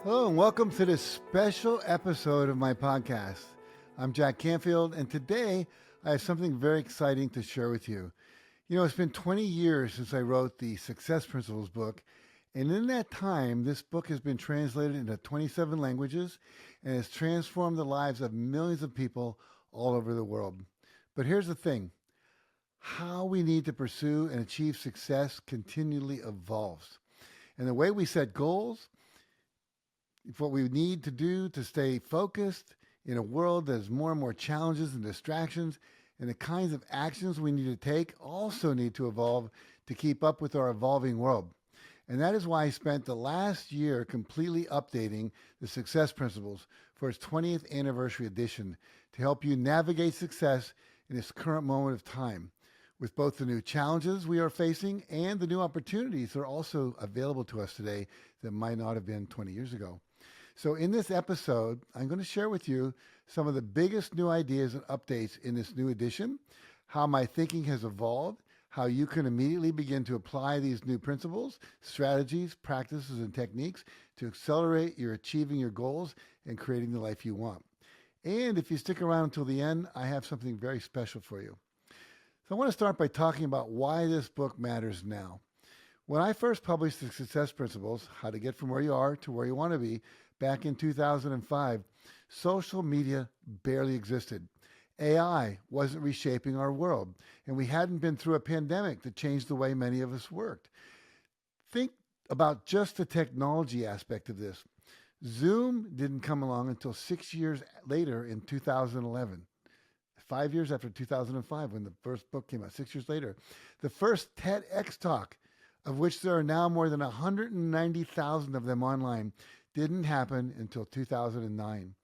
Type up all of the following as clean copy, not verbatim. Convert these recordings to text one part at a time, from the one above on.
Hello, and welcome to this special episode of my podcast. I'm Jack Canfield, and today I have something very exciting to share with you. You know, it's been 20 years since I wrote the Success Principles book, and in that time, this book has been translated into 27 languages and has transformed the lives of millions of people all over the world. But here's the thing. How we need to pursue and achieve success continually evolves. And the way we set goals, what we need to do to stay focused in a world that has more and more challenges and distractions, and the kinds of actions we need to take also need to evolve to keep up with our evolving world. And that is why I spent the last year completely updating the Success Principles for its 20th anniversary edition to help you navigate success in this current moment of time, with both the new challenges we are facing and the new opportunities that are also available to us today that might not have been 20 years ago. So in this episode, I'm going to share with you some of the biggest new ideas and updates in this new edition, how my thinking has evolved, how you can immediately begin to apply these new principles, strategies, practices, and techniques to accelerate your achieving your goals and creating the life you want. And if you stick around until the end, I have something very special for you. So I want to start by talking about why this book matters now. When I first published the Success Principles, How to Get From Where You Are to Where You Want to Be, back in 2005, social media barely existed. AI wasn't reshaping our world, and we hadn't been through a pandemic that changed the way many of us worked. Think about just the technology aspect of this. Zoom didn't come along until 6 years later in 2011. 5 years after 2005, when the first book came out, 6 years later. The first TEDx talk, of which there are now more than 190,000 of them online, didn't happen until 2009.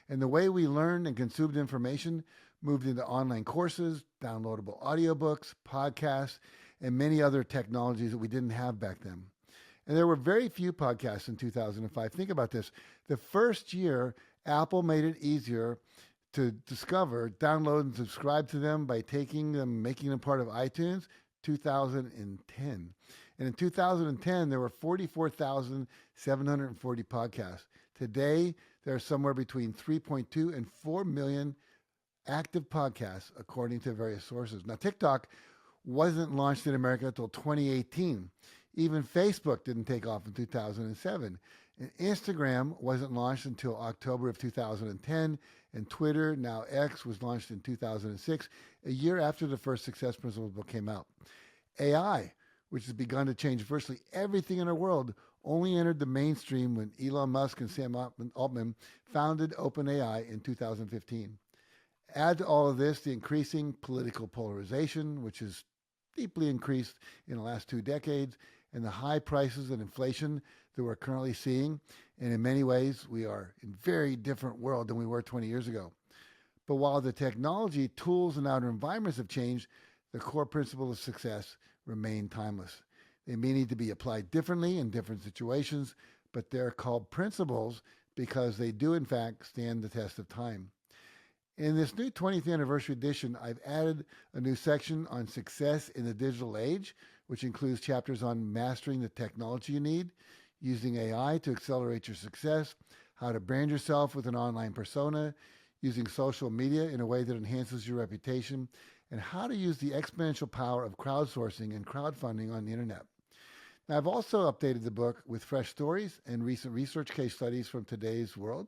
And the way we learned and consumed information moved into online courses, downloadable audiobooks, podcasts, and many other technologies that we didn't have back then. And there were very few podcasts in 2005. Think about this. The first year, Apple made it easier to discover, download, and subscribe to them by taking them, making them part of iTunes, 2010. And in 2010, there were 44,740 podcasts. Today, there are somewhere between 3.2 and 4 million active podcasts, according to various sources. Now, TikTok wasn't launched in America until 2018. Even Facebook didn't take off in 2007. And Instagram wasn't launched until October of 2010. And Twitter, now X, was launched in 2006, a year after the first Success Principles book came out. AI, which has begun to change virtually everything in our world, only entered the mainstream when Elon Musk and Sam Altman founded OpenAI in 2015. Add to all of this the increasing political polarization, which has deeply increased in the last 2 decades, and the high prices and inflation that we're currently seeing. And in many ways, we are in a very different world than we were 20 years ago. But while the technology, tools, and outer environments have changed, the core principles of success remain timeless. They may need to be applied differently in different situations, but they're called principles because they do, in fact, stand the test of time. In this new 20th anniversary edition, I've added a new section on success in the digital age, which includes chapters on mastering the technology you need, using AI to accelerate your success, how to brand yourself with an online persona, using social media in a way that enhances your reputation, and how to use the exponential power of crowdsourcing and crowdfunding on the internet. Now, I've also updated the book with fresh stories and recent research case studies from today's world,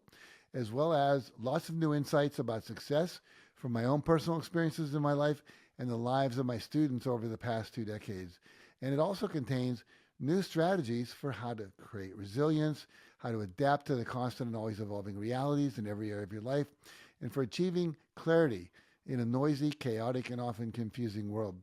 as well as lots of new insights about success from my own personal experiences in my life and the lives of my students over the past 2 decades. And it also contains new strategies for how to create resilience, how to adapt to the constant and always evolving realities in every area of your life, and for achieving clarity in a noisy, chaotic, and often confusing world.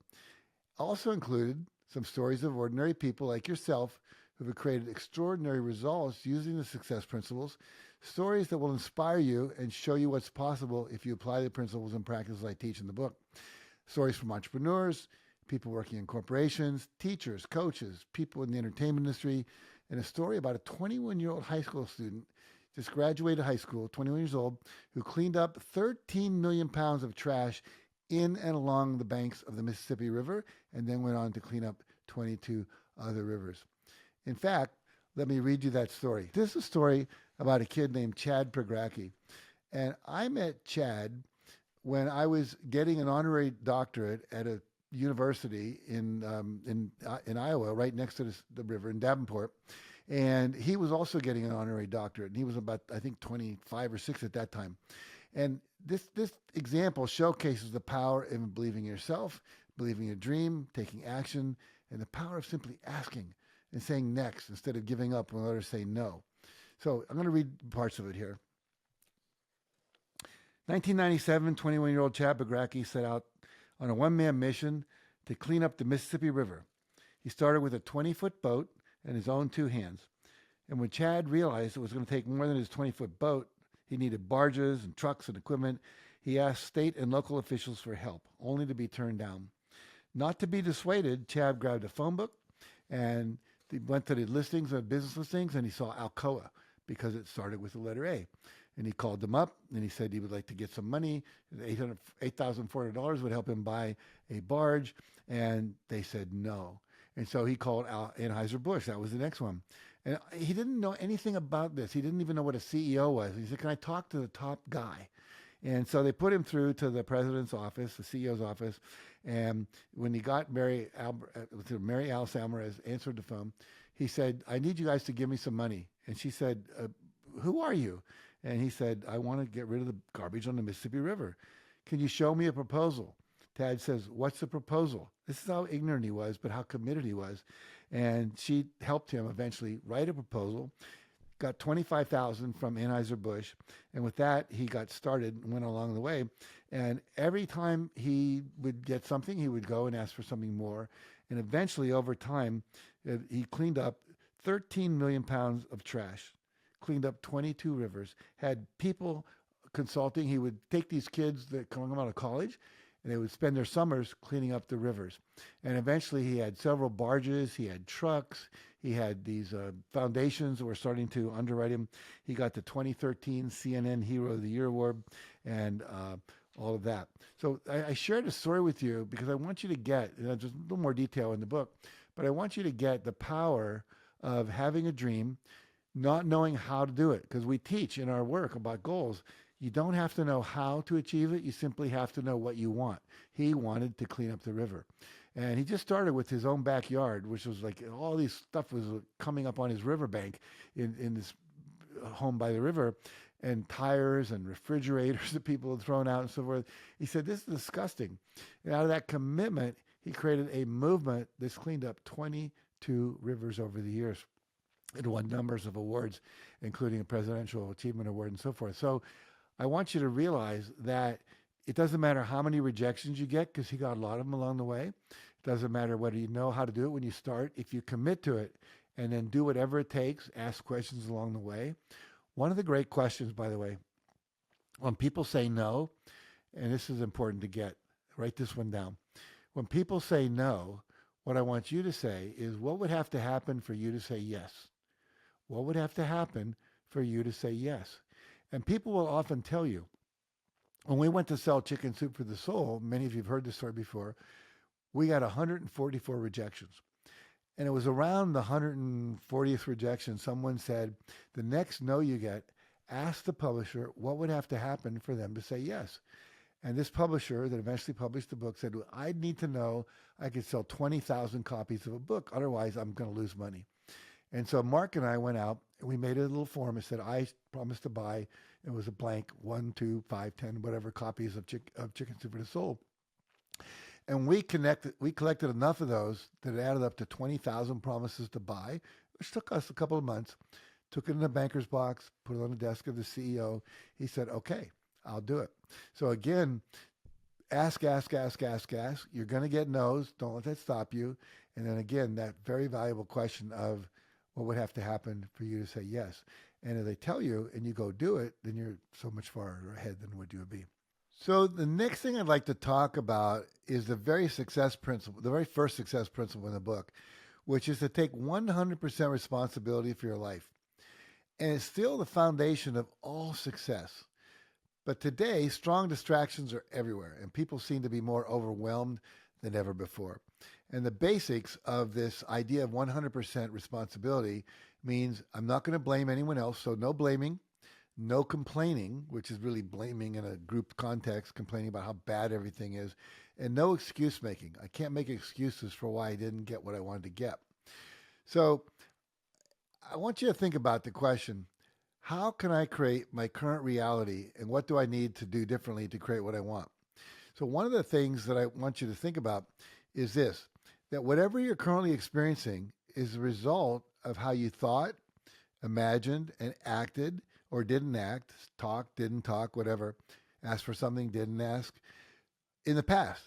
Also included some stories of ordinary people like yourself who have created extraordinary results using the success principles, stories that will inspire you and show you what's possible if you apply the principles and practices I teach in the book. Stories from entrepreneurs, people working in corporations, teachers, coaches, people in the entertainment industry, and a story about a 21-year-old high school student, just graduated high school, 21 years old, who cleaned up 13 million pounds of trash in and along the banks of the Mississippi River, and then went on to clean up 22 other rivers. In fact, let me read you that story. This is a story about a kid named Chad Progracki. And I met Chad when I was getting an honorary doctorate at a university in Iowa, right next to the river in Davenport. And he was also getting an honorary doctorate. And he was about, I think, 25 or 6 at that time. And this example showcases the power of believing in yourself, believing in your dream, taking action, and the power of simply asking and saying next instead of giving up when others say no. So I'm going to read parts of it here. 1997, 21-year-old Chad Progracki set out on a one-man mission to clean up the Mississippi River. He started with a 20-foot boat and his own 2 hands. And when Chad realized it was going to take more than his 20-foot boat, he needed barges and trucks and equipment. He asked state and local officials for help, only to be turned down. Not to be dissuaded, Chad grabbed a phone book and he went to the listings of business listings, and he saw Alcoa because it started with the letter A. And he called them up and he said he would like to get some money. $8,400 would help him buy a barge. And they said no. And so he called Anheuser-Busch. That was the next one. And he didn't know anything about this. He didn't even know what a CEO was. He said, can I talk to the top guy? And so they put him through to the president's office, the CEO's office. And when he got Mary Alice Alvarez answered the phone, he said, I need you guys to give me some money. And she said, who are you? And he said, I want to get rid of the garbage on the Mississippi River. Can you show me a proposal? Tad says, what's the proposal? This is how ignorant he was, but how committed he was. And she helped him eventually write a proposal, got $25,000 from Anheuser-Busch. And with that, he got started and went along the way. And every time he would get something, he would go and ask for something more. And eventually, over time, he cleaned up 13 million pounds of trash, cleaned up 22 rivers, had people consulting. He would take these kids that come out of college, and they would spend their summers cleaning up the rivers. And eventually he had several barges, he had trucks, he had these foundations that were starting to underwrite him. He got the 2013 CNN Hero of the Year Award and all of that. So I shared a story with you because I want you to get, just a little more detail in the book, but I want you to get the power of having a dream, not knowing how to do it, because we teach in our work about goals. You don't have to know how to achieve it. You simply have to know what you want. He wanted to clean up the river. And he just started with his own backyard, which was like all these stuff was coming up on his riverbank in this home by the river, and tires and refrigerators that people had thrown out and so forth. He said, this is disgusting. And out of that commitment, he created a movement that's cleaned up 22 rivers over the years and won numbers of awards, including a Presidential Achievement Award and so forth. So I want you to realize that it doesn't matter how many rejections you get, because he got a lot of them along the way. It doesn't matter whether you know how to do it when you start. If you commit to it and then do whatever it takes, ask questions along the way. One of the great questions, by the way, when people say no, and this is important to get, write this one down. When people say no, what I want you to say is, what would have to happen for you to say yes? What would have to happen for you to say yes? And people will often tell you, when we went to sell Chicken Soup for the Soul, many of you have heard this story before, we got 144 rejections. And it was around the 140th rejection, someone said, the next no you get, ask the publisher what would have to happen for them to say yes. And this publisher that eventually published the book said, well, I need to know I could sell 20,000 copies of a book. Otherwise, I'm going to lose money. And so Mark and I went out and we made a little form. It said, I promised to buy, it was a blank 1, 2, 5, 10, whatever copies of Chicken Soup for the Soul. And we collected enough of those that it added up to 20,000 promises to buy, which took us a couple of months. Took it in a banker's box, put it on the desk of the CEO. He said, okay, I'll do it. So again, ask. You're going to get no's. Don't let that stop you. And then again, that very valuable question of what would have to happen for you to say yes. And if they tell you and you go do it, then you're so much farther ahead than what you would be. So the next thing I'd like to talk about is the very first success principle in the book, which is to take 100% responsibility for your life. And it's still the foundation of all success. But today, strong distractions are everywhere, and people seem to be more overwhelmed than ever before. And the basics of this idea of 100% responsibility means I'm not going to blame anyone else. So no blaming, no complaining, which is really blaming in a group context, complaining about how bad everything is, and no excuse making. I can't make excuses for why I didn't get what I wanted to get. So I want you to think about the question, how can I create my current reality and what do I need to do differently to create what I want? So one of the things that I want you to think about is this, that whatever you're currently experiencing is a result of how you thought, imagined, and acted or didn't act, talk, didn't talk, whatever, asked for something, didn't ask in the past.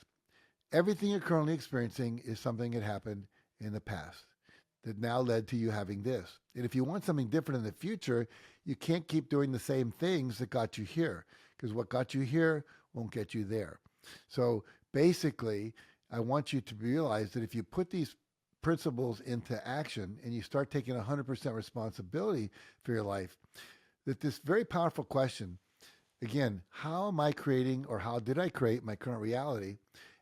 Everything you're currently experiencing is something that happened in the past that now led to you having this. And if you want something different in the future, you can't keep doing the same things that got you here, because what got you here won't get you there. So basically, I want you to realize that if you put these principles into action and you start taking 100% responsibility for your life, that this very powerful question, again, how am I creating, or how did I create my current reality?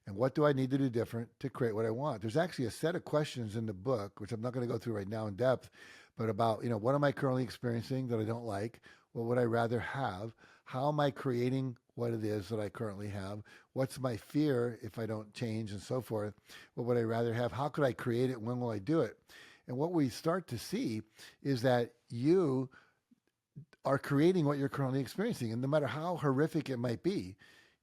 And what do I need to do different to create what I want? There's actually a set of questions in the book, which I'm not going to go through right now in depth, but about, what am I currently experiencing that I don't like? What would I rather have? How am I creating what it is that I currently have? What's my fear if I don't change, and so forth? What would I rather have? How could I create it? When will I do it? And what we start to see is that you are creating what you're currently experiencing. And no matter how horrific it might be,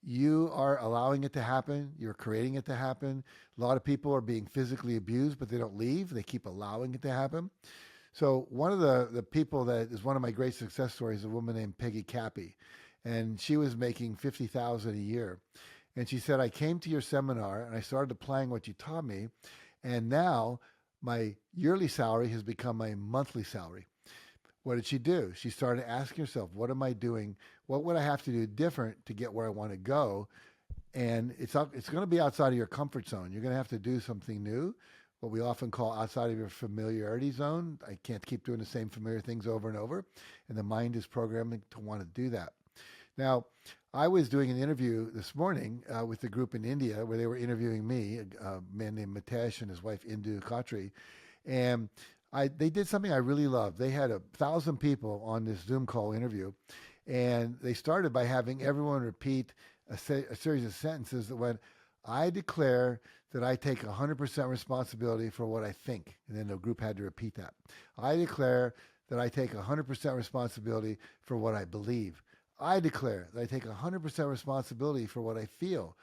you are allowing it to happen. You're creating it to happen. A lot of people are being physically abused, but they don't leave. They keep allowing it to happen. So one of the people that is one of my great success stories is a woman named Peggy Cappy. And she was making $50,000 a year. And she said, I came to your seminar and I started applying what you taught me. And now my yearly salary has become my monthly salary. What did she do? She started asking herself, what am I doing? What would I have to do different to get where I want to go? And it's going to be outside of your comfort zone. You're going to have to do something new, what we often call outside of your familiarity zone. I can't keep doing the same familiar things over and over. And the mind is programming to want to do that. Now, I was doing an interview this morning with a group in India where they were interviewing me, a man named Mitesh and his wife Indu Khatri. And they did something I really loved. They had 1,000 people on this Zoom call interview, and they started by having everyone repeat a series of sentences that went, I declare that I take 100% responsibility for what I think. And then the group had to repeat that. I declare that I take 100% responsibility for what I believe. I declare that I take 100% responsibility for what I feel.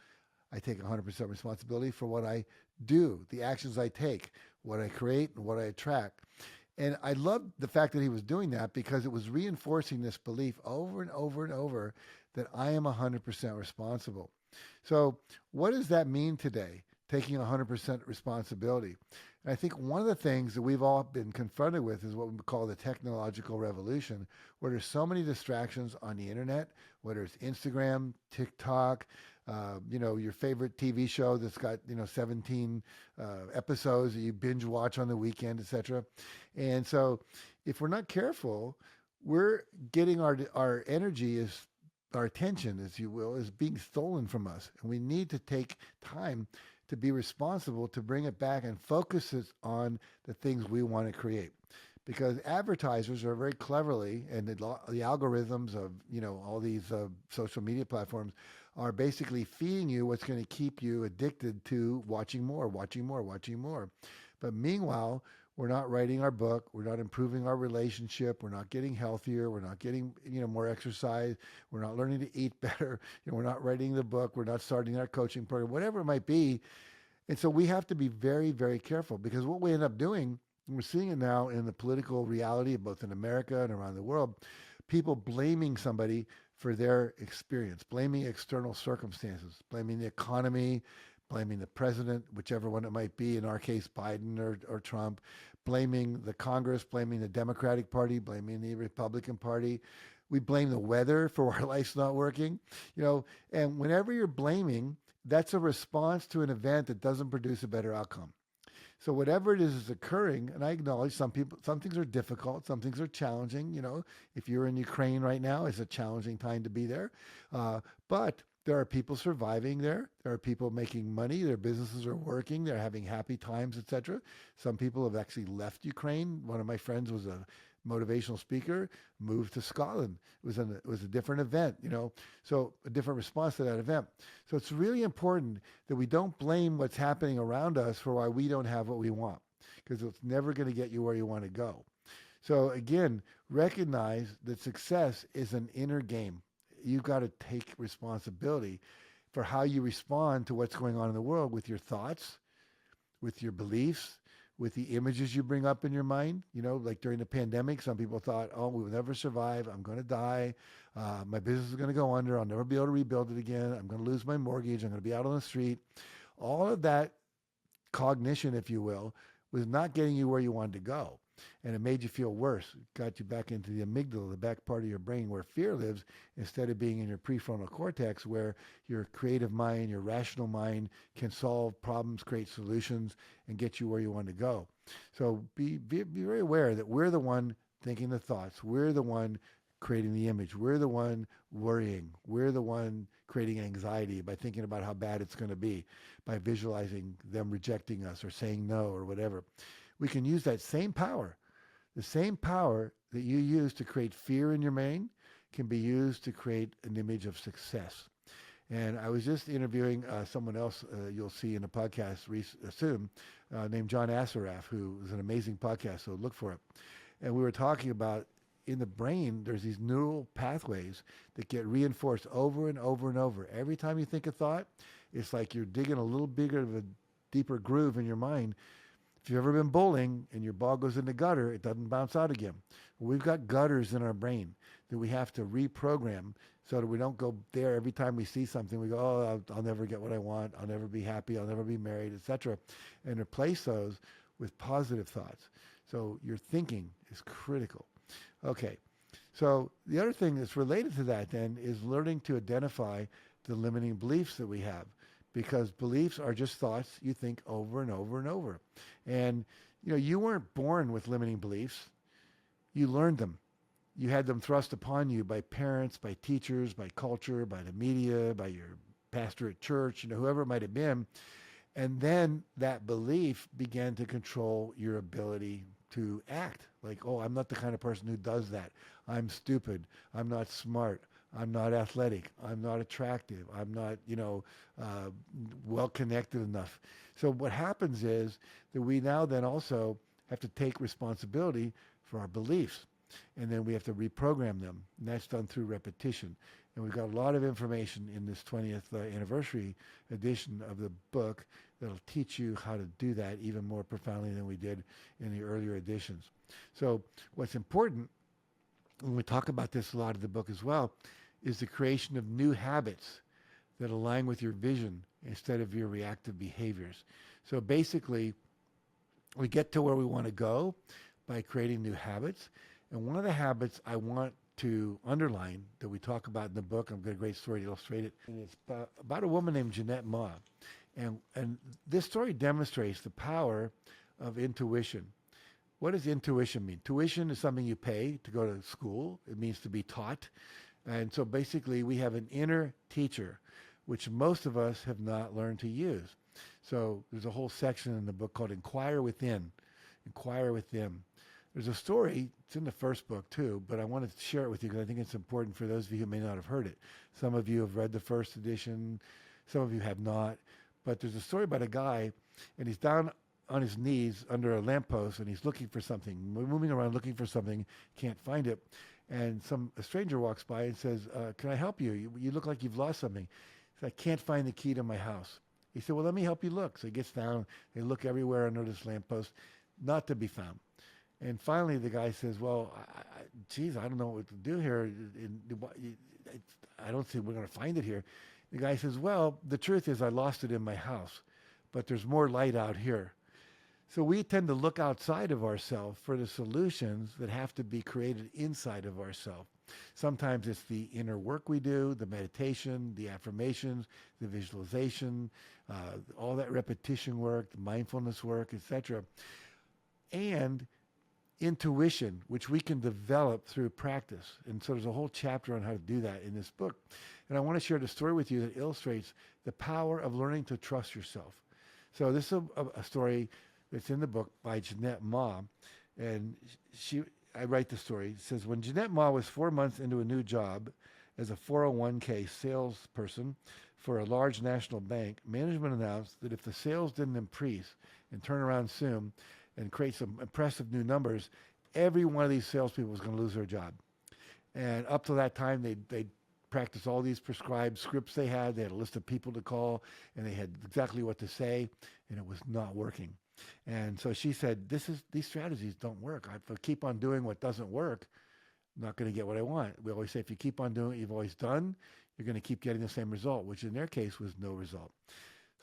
I take 100% responsibility for what I do, the actions I take, what I create, and what I attract. And I loved the fact that he was doing that because it was reinforcing this belief over and over and over that I am 100% responsible. So what does that mean today, taking 100% responsibility? And I think one of the things that we've all been confronted with is what we call the technological revolution, where there's so many distractions on the internet, whether it's Instagram, TikTok, your favorite TV show that's got, 17 episodes that you binge watch on the weekend, etc. And so if we're not careful, we're getting our energy, is our attention, as you will, is being stolen from us. And we need to take time to be responsible to bring it back and focus it on the things we want to create. Because advertisers are very cleverly, and the algorithms of all these social media platforms are basically feeding you what's going to keep you addicted to watching more, watching more, watching more. But meanwhile, we're not writing our book. We're not improving our relationship. We're not getting healthier. We're not getting more exercise. We're not learning to eat better. We're not writing the book. We're not starting our coaching program, whatever it might be. And so we have to be very, very careful, because what we end up doing, and we're seeing it now in the political reality, both in America and around the world, people blaming somebody for their experience, blaming external circumstances, blaming the economy, blaming the president, whichever one it might be, in our case, Biden or Trump, blaming the Congress, blaming the Democratic Party, blaming the Republican Party. We blame the weather for our life's not working, and whenever you're blaming, that's a response to an event that doesn't produce a better outcome. So whatever it is occurring, and I acknowledge some things are difficult, some things are challenging. If you're in Ukraine right now, it's a challenging time to be there. But There are people surviving there. There are people making money. Their businesses are working. They're having happy times, etc. Some people have actually left Ukraine. One of my friends was a motivational speaker, moved to Scotland. It was a different event, so a different response to that event. So it's really important that we don't blame what's happening around us for why we don't have what we want, because it's never going to get you where you want to go. So again, recognize that success is an inner game. You've got to take responsibility for how you respond to what's going on in the world with your thoughts, with your beliefs, with the images you bring up in your mind. Like during the pandemic, some people thought, oh, we'll never survive. I'm going to die. My business is going to go under. I'll never be able to rebuild it again. I'm going to lose my mortgage. I'm going to be out on the street. All of that cognition, if you will, was not getting you where you wanted to go. And it made you feel worse. It got you back into the amygdala, the back part of your brain where fear lives, instead of being in your prefrontal cortex where your creative mind, your rational mind can solve problems, create solutions, and get you where you want to go. So be very aware that we're the one thinking the thoughts. We're the one creating the image. We're the one worrying. We're the one creating anxiety by thinking about how bad it's going to be, by visualizing them rejecting us or saying no or whatever. We can use that same power. The same power that you use to create fear in your mind can be used to create an image of success. And I was just interviewing someone else you'll see in a podcast soon named John Assaraf, who is an amazing podcast, so look for it. And we were talking about in the brain, there's these neural pathways that get reinforced over and over and over. Every time you think a thought, it's like you're digging a little bigger of a deeper groove in your mind. If you've ever been bowling and your ball goes in the gutter, it doesn't bounce out again. Well, we've got gutters in our brain that we have to reprogram so that we don't go there every time we see something. We go, oh, I'll never get what I want. I'll never be happy. I'll never be married, etc. And replace those with positive thoughts. So your thinking is critical. Okay. So the other thing that's related to that then is learning to identify the limiting beliefs that we have. Because beliefs are just thoughts you think over and over and over. And, you weren't born with limiting beliefs. You learned them. You had them thrust upon you by parents, by teachers, by culture, by the media, by your pastor at church, whoever it might have been. And then that belief began to control your ability to act. Like, oh, I'm not the kind of person who does that. I'm stupid. I'm not smart. I'm not athletic. I'm not attractive. I'm not, well-connected enough. So what happens is that we now then also have to take responsibility for our beliefs. And then we have to reprogram them. And that's done through repetition. And we've got a lot of information in this 20th anniversary edition of the book that'll teach you how to do that even more profoundly than we did in the earlier editions. So what's important, when we talk about this a lot in the book as well, is the creation of new habits that align with your vision instead of your reactive behaviors. So basically, we get to where we want to go by creating new habits. And one of the habits I want to underline that we talk about in the book, I've got a great story to illustrate it, and it's about a woman named Jeanette Ma. And this story demonstrates the power of intuition. What does intuition mean? Tuition is something you pay to go to school. It means to be taught. And so basically we have an inner teacher, which most of us have not learned to use. So there's a whole section in the book called Inquire Within. Inquire Within. There's a story, it's in the first book too, but I wanted to share it with you because I think it's important for those of you who may not have heard it. Some of you have read the first edition, some of you have not. But there's a story about a guy, and he's down on his knees under a lamppost, and he's looking for something, moving around looking for something, can't find it. And a stranger walks by and says, can I help you? You look like you've lost something. He said, I can't find the key to my house. He said, well, let me help you look. So he gets down, they look everywhere under this lamppost, not to be found. And finally the guy says, well, geez, I don't know what to do here. I don't see we're going to find it here. The guy says, well, the truth is I lost it in my house, but there's more light out here. So we tend to look outside of ourselves for the solutions that have to be created inside of ourselves. Sometimes it's the inner work we do, the meditation, the affirmations, the visualization, all that repetition work, the mindfulness work, etc. And intuition, which we can develop through practice. And so there's a whole chapter on how to do that in this book. And I want to share the story with you that illustrates the power of learning to trust yourself. So this is a story that's in the book by Jeanette Ma. And I write the story. It says, when Jeanette Ma was 4 months into a new job as a 401k salesperson for a large national bank, management announced that if the sales didn't increase and turn around soon and create some impressive new numbers, every one of these salespeople was going to lose their job. And up to that time, they'd practice all these prescribed scripts they had. They had a list of people to call, and they had exactly what to say, and it was not working. And so she said, these strategies don't work. If I keep on doing what doesn't work, I'm not going to get what I want. We always say, if you keep on doing what you've always done, you're going to keep getting the same result, which in their case was no result.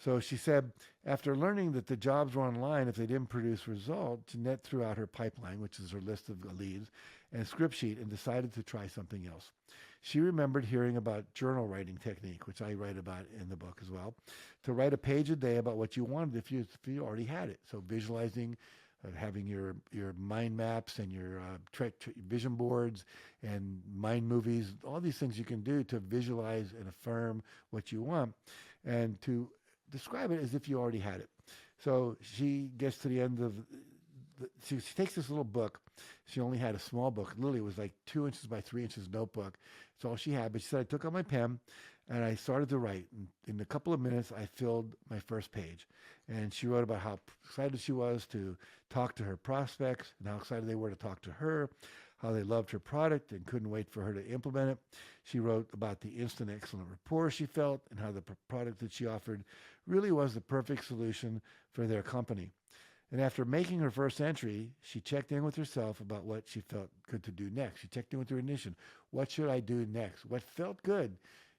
So she said, after learning that the jobs were online if they didn't produce result, Jeanette threw out her pipeline, which is her list of leads, and script sheet, and decided to try something else. She remembered hearing about journal writing technique, which I write about in the book as well, to write a page a day about what you wanted if you already had it. So visualizing, having your mind maps and your vision boards and mind movies, all these things you can do to visualize and affirm what you want and to describe it as if you already had it. So she gets to the end of she takes this little book. She only had a small book. Literally, it was like 2 inches by 3 inches notebook. That's all she had. But she said, I took out my pen and I started to write. And in a couple of minutes, I filled my first page. And she wrote about how excited she was to talk to her prospects and how excited they were to talk to her, how they loved her product and couldn't wait for her to implement it. She wrote about the instant excellent rapport she felt and how the product that she offered really was the perfect solution for their company. And after making her first entry, she checked in with herself about what she felt good to do next. She checked in with her intuition. What should I do next? What felt good?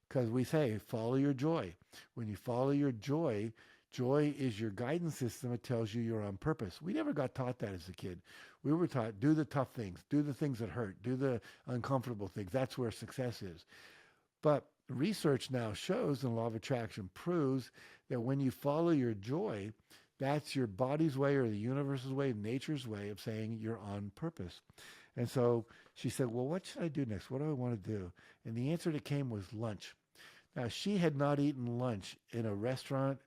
Because we say, follow your joy. When you follow your joy, joy is your guidance system. It tells you you're on purpose. We never got taught that as a kid. We were taught, do the tough things, do the things that hurt, do the uncomfortable things. That's where success is. But research now shows, and the law of attraction proves, that when you follow your joy, that's your body's way or the universe's way, nature's way of saying you're on purpose. And so she said, well, what should I do next? What do I want to do? And the answer that came was lunch. Now, she had not eaten lunch in a restaurant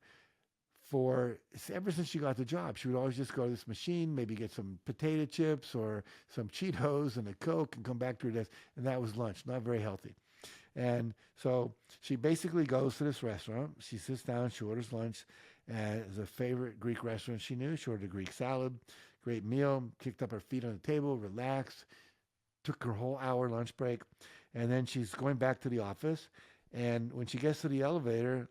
ever since she got the job. She would always just go to this machine, maybe get some potato chips or some Cheetos and a Coke and come back to her desk. And that was lunch, not very healthy. And so she basically goes to this restaurant. She sits down, she orders lunch. As a favorite Greek restaurant she knew, she ordered a Greek salad, great meal, kicked up her feet on the table, relaxed, took her whole hour lunch break, and then she's going back to the office. And when she gets to the elevator,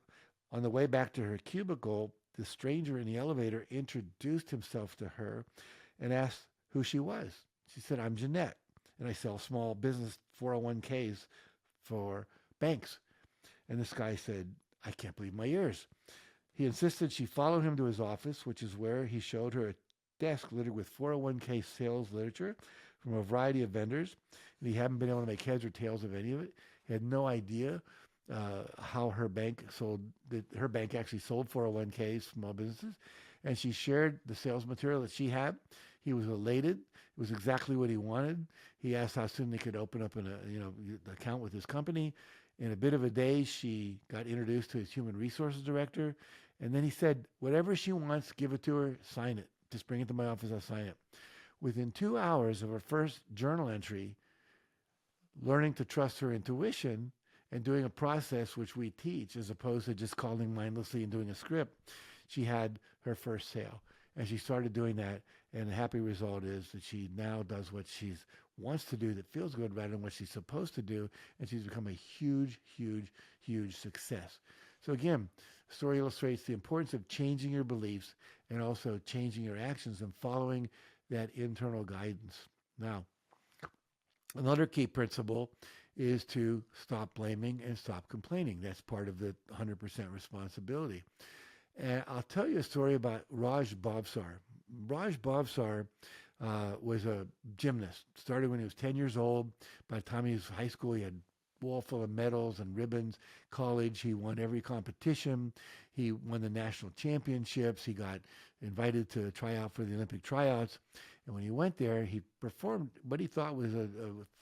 on the way back to her cubicle, the stranger in the elevator introduced himself to her and asked who she was. She said, I'm Jeanette, and I sell small business 401ks for banks. And this guy said, I can't believe my ears. He insisted she follow him to his office, which is where he showed her a desk littered with 401k sales literature from a variety of vendors. And he hadn't been able to make heads or tails of any of it. He had no idea how her bank actually sold 401ks, small businesses. And she shared the sales material that she had. He was elated. It was exactly what he wanted. He asked how soon they could open up an account with his company. In a bit of a day, she got introduced to his human resources director. And then he said, whatever she wants, give it to her, sign it. Just bring it to my office, I'll sign it. Within 2 hours of her first journal entry, learning to trust her intuition and doing a process which we teach as opposed to just calling mindlessly and doing a script, she had her first sale. And she started doing that. And the happy result is that she now does what she wants to do that feels good rather than what she's supposed to do. And she's become a huge, huge, huge success. So again, the story illustrates the importance of changing your beliefs and also changing your actions and following that internal guidance. Now, another key principle is to stop blaming and stop complaining. That's part of the 100% responsibility. And I'll tell you a story about Raj Bhavsar. Raj Bhavsar was a gymnast. Started when he was 10 years old. By the time he was in high school, he had a wall full of medals and ribbons. College, he won every competition. He won the national championships. He got invited to try out for the Olympic tryouts. And when he went there, he performed what he thought was a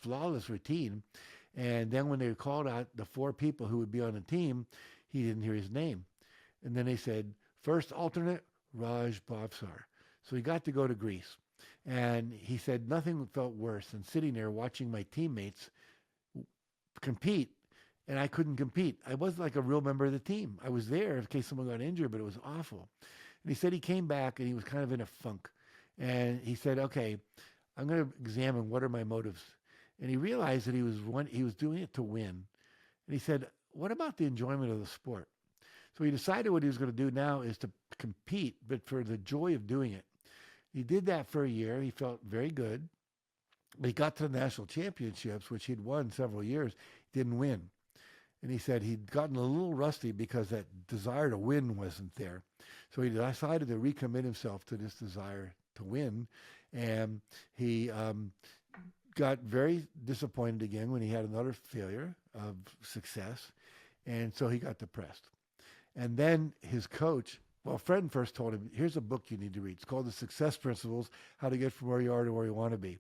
flawless routine. And then when they called out the 4 people who would be on the team, he didn't hear his name. And then they said, first alternate, Raj Bhavsar. So he got to go to Greece. And he said, nothing felt worse than sitting there watching my teammates compete, and I couldn't compete. I wasn't like a real member of the team. I was there in case someone got injured, but it was awful. And he said he came back and he was kind of in a funk. And he said, okay, I'm going to examine what are my motives. And he realized that he was doing it to win. And he said, what about the enjoyment of the sport? So he decided what he was going to do now is to compete, but for the joy of doing it. He did that for a year. He felt very good. But he got to the national championships, which he'd won several years, didn't win. And he said he'd gotten a little rusty because that desire to win wasn't there. So he decided to recommit himself to this desire to win. And he got very disappointed again when he had another failure of success. And so he got depressed. And then his coach, well, Fred first told him, here's a book you need to read. It's called The Success Principles, How to Get From Where You Are to Where You Want to Be.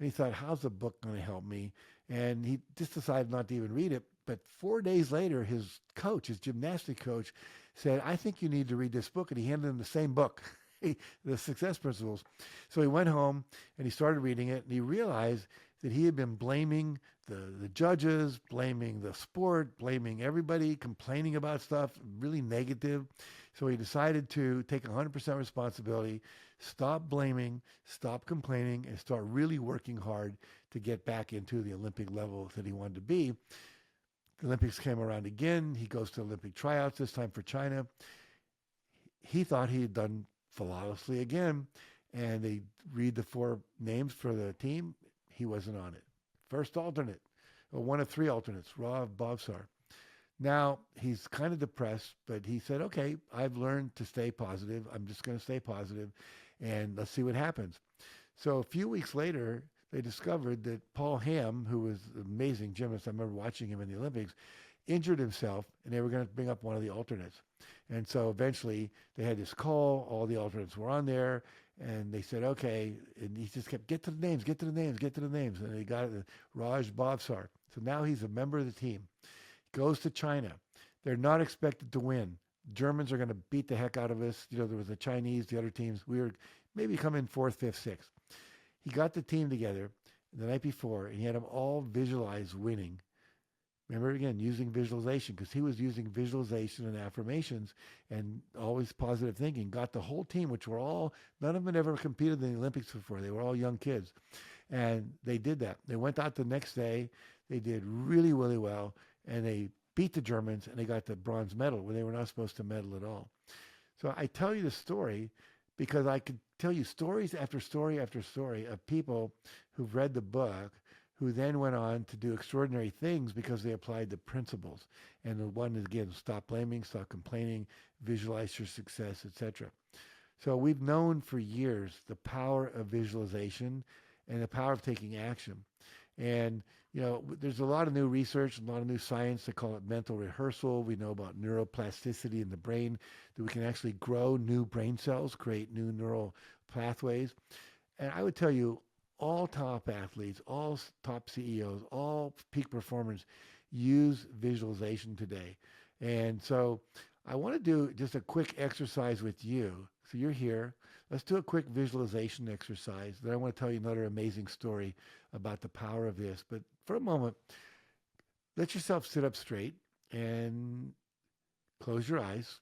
And he thought, how's the book going to help me? And he just decided not to even read it. But 4 days later, his coach, his gymnastic coach, said, I think you need to read this book. And he handed him the same book, The Success Principles. So he went home and he started reading it. And he realized that he had been blaming the judges, blaming the sport, blaming everybody, complaining about stuff, really negative. So he decided to take 100% responsibility, stop blaming, stop complaining, and start really working hard to get back into the Olympic level that he wanted to be. The Olympics came around again. He goes to Olympic tryouts, this time for China. He thought he had done flawlessly again, and they read the 4 names for the team. He wasn't on it. First alternate, or one of 3 alternates, Raj Bhavsar. Now, he's kind of depressed, but he said, okay, I've learned to stay positive. I'm just going to stay positive, and let's see what happens. So a few weeks later, they discovered that Paul Hamm, who was an amazing gymnast, I remember watching him in the Olympics, injured himself, and they were going to bring up one of the alternates. And so eventually they had this call. All the alternates were on there, and they said, okay. And he just kept, get to the names, get to the names, get to the names. And they got it, Raj Bhavsar. So now he's a member of the team. Goes to China. They're not expected to win. Germans are going to beat the heck out of us. You know, there was the Chinese, the other teams. We were maybe coming 4th, 5th, 6th. He got the team together the night before, and he had them all visualize winning. Remember, again, using visualization, because he was using visualization and affirmations and always positive thinking. Got the whole team, which were all, none of them had ever competed in the Olympics before. They were all young kids. And they did that. They went out the next day. They did really, really well. And they beat the Germans, and they got the bronze medal where they were not supposed to medal at all. So I tell you the story because I could tell you stories after story after story of people who've read the book who then went on to do extraordinary things because they applied the principles. And the one is, again, stop blaming, stop complaining, visualize your success, etc. So we've known for years the power of visualization and the power of taking action. And, you know, there's a lot of new research, a lot of new science. They call it mental rehearsal. We know about neuroplasticity in the brain, that we can actually grow new brain cells, create new neural pathways. And I would tell you, all top athletes, all top CEOs, all peak performers use visualization today. And so I want to do just a quick exercise with you. So you're here. Let's do a quick visualization exercise. Then I want to tell you another amazing story about the power of this. But for a moment, let yourself sit up straight and close your eyes.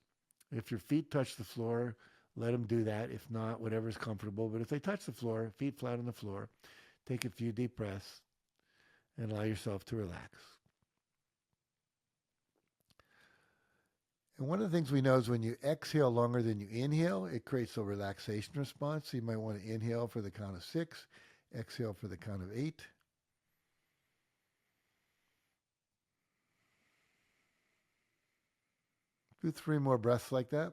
If your feet touch the floor, let them do that. If not, whatever's comfortable. But if they touch the floor, feet flat on the floor, take a few deep breaths and allow yourself to relax. And one of the things we know is when you exhale longer than you inhale, it creates a relaxation response. So you might want to inhale for the count of 6, exhale for the count of 8. Do 3 more breaths like that.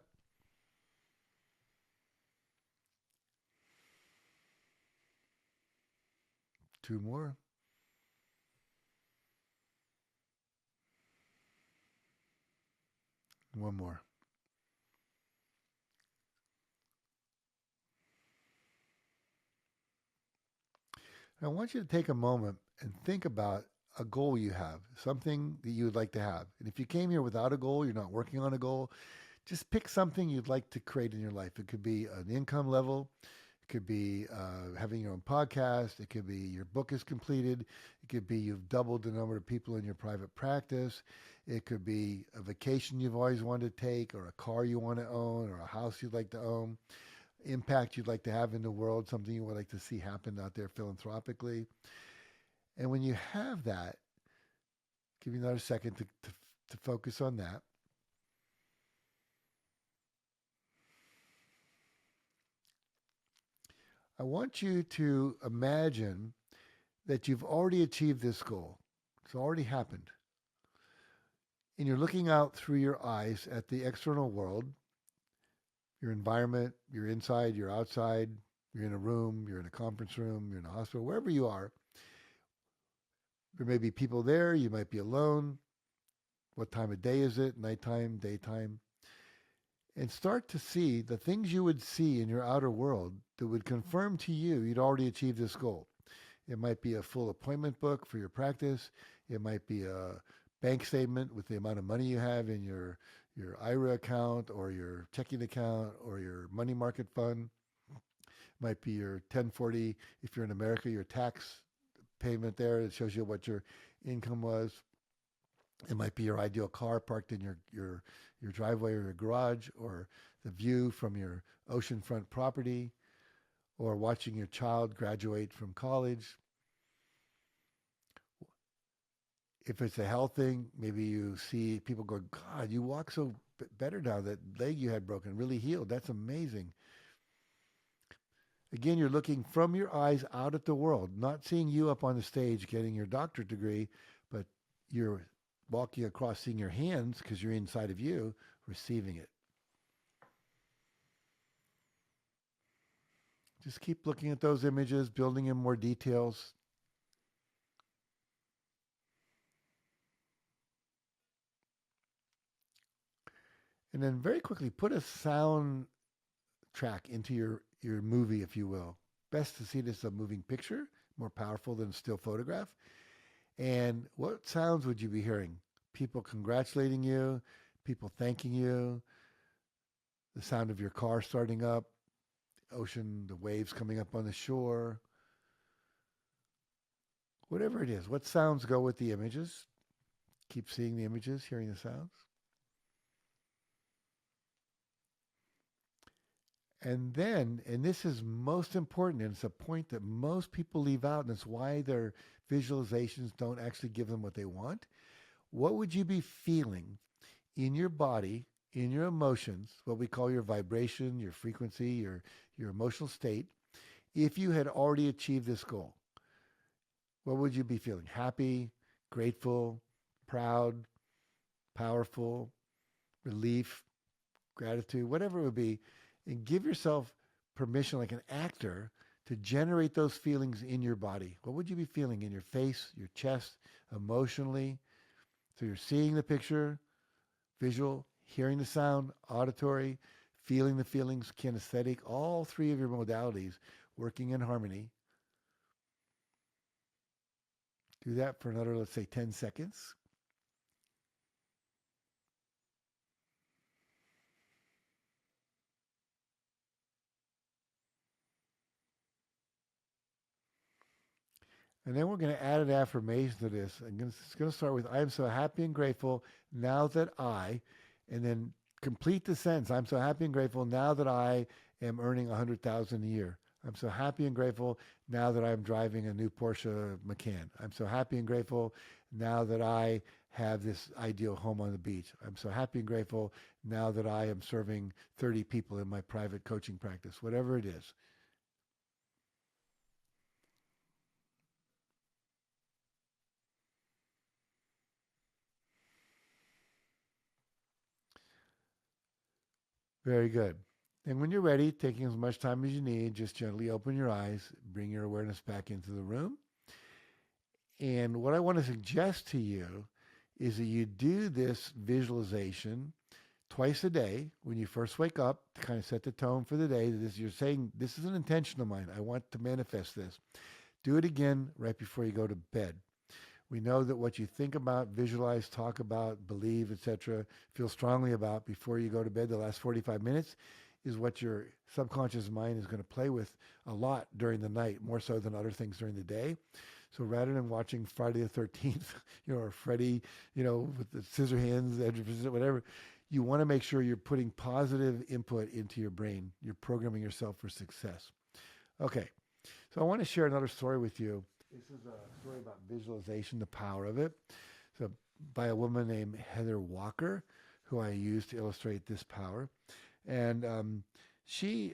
2 more. 1 more. I want you to take a moment and think about a goal you have, something that you would like to have. And if you came here without a goal, you're not working on a goal, just pick something you'd like to create in your life. It could be an income level. It could be having your own podcast. It could be your book is completed. It could be you've doubled the number of people in your private practice. It could be a vacation you've always wanted to take, or a car you want to own, or a house you'd like to own, impact you'd like to have in the world, something you would like to see happen out there philanthropically. And when you have that, give you another second to focus on that. I want you to imagine that you've already achieved this goal. It's already happened. And you're looking out through your eyes at the external world, your environment, you're inside, you're outside, you're in a room, you're in a conference room, you're in a hospital, wherever you are. There may be people there, you might be alone. What time of day is it? Nighttime, daytime? And start to see the things you would see in your outer world that would confirm to you you'd already achieved this goal. It might be a full appointment book for your practice. It might be a bank statement with the amount of money you have in your IRA account or your checking account or your money market fund. It might be your 1040, if you're in America, your tax payment there. It shows you what your income was. It might be your ideal car parked in your driveway or your garage, or the view from your oceanfront property, or watching your child graduate from college. If it's a health thing, maybe you see people go, God, you walk so better now. That leg you had broken really healed. That's amazing. Again, you're looking from your eyes out at the world, not seeing you up on the stage getting your doctorate degree, but you're walking across, seeing your hands because you're inside of you, receiving it. Just keep looking at those images, building in more details. And then very quickly put a sound track into your movie, if you will. Best to see this as a moving picture, more powerful than a still photograph. And what sounds would you be hearing? People congratulating you, people thanking you, the sound of your car starting up, ocean, the waves coming up on the shore, whatever it is. What sounds go with the images? Keep seeing the images, hearing the sounds. And then, and this is most important, and it's a point that most people leave out, and it's why their visualizations don't actually give them what they want. What would you be feeling in your body, in your emotions, what we call your vibration, your frequency, your emotional state, if you had already achieved this goal? What would you be feeling? Happy, grateful, proud, powerful, relief, gratitude, whatever it would be. And give yourself permission, like an actor, to generate those feelings in your body. What would you be feeling in your face, your chest, emotionally? So you're seeing the picture, visual, hearing the sound, auditory, feeling the feelings, kinesthetic, all three of your modalities working in harmony. Do that for another, let's say, 10 seconds. And then we're going to add an affirmation to this. It's going to start with, I am so happy and grateful now that I, and then complete the sentence. I'm so happy and grateful now that I am earning $100,000 a year. I'm so happy and grateful now that I'm driving a new Porsche Macan. I'm so happy and grateful now that I have this ideal home on the beach. I'm so happy and grateful now that I am serving 30 people in my private coaching practice, whatever it is. Very good. And when you're ready, taking as much time as you need, just gently open your eyes, bring your awareness back into the room. And what I want to suggest to you is that you do this visualization twice a day when you first wake up to kind of set the tone for the day. You're saying, this is an intention of mine. I want to manifest this. Do it again right before you go to bed. We know that what you think about, visualize, talk about, believe, etc., feel strongly about before you go to bed, the last 45 minutes, is what your subconscious mind is going to play with a lot during the night, more so than other things during the day. So rather than watching Friday the 13th, or Freddy, with the scissor hands, whatever, you want to make sure you're putting positive input into your brain. You're programming yourself for success. Okay, so I want to share another story with you. This is a story about visualization, the power of it. So by a woman named Heather Walker, who I used to illustrate this power. And she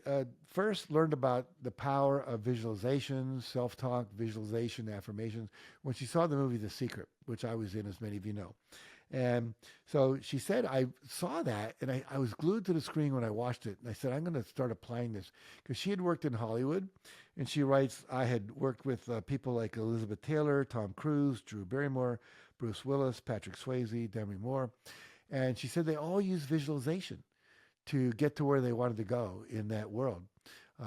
first learned about the power of visualization, self-talk, visualization, affirmations, when she saw the movie The Secret, which I was in, as many of you know. And so she said, I saw that, and I was glued to the screen when I watched it. And I said, I'm going to start applying this. Because she had worked in Hollywood, and she writes, I had worked with people like Elizabeth Taylor, Tom Cruise, Drew Barrymore, Bruce Willis, Patrick Swayze, Demi Moore. And she said they all use visualization to get to where they wanted to go in that world.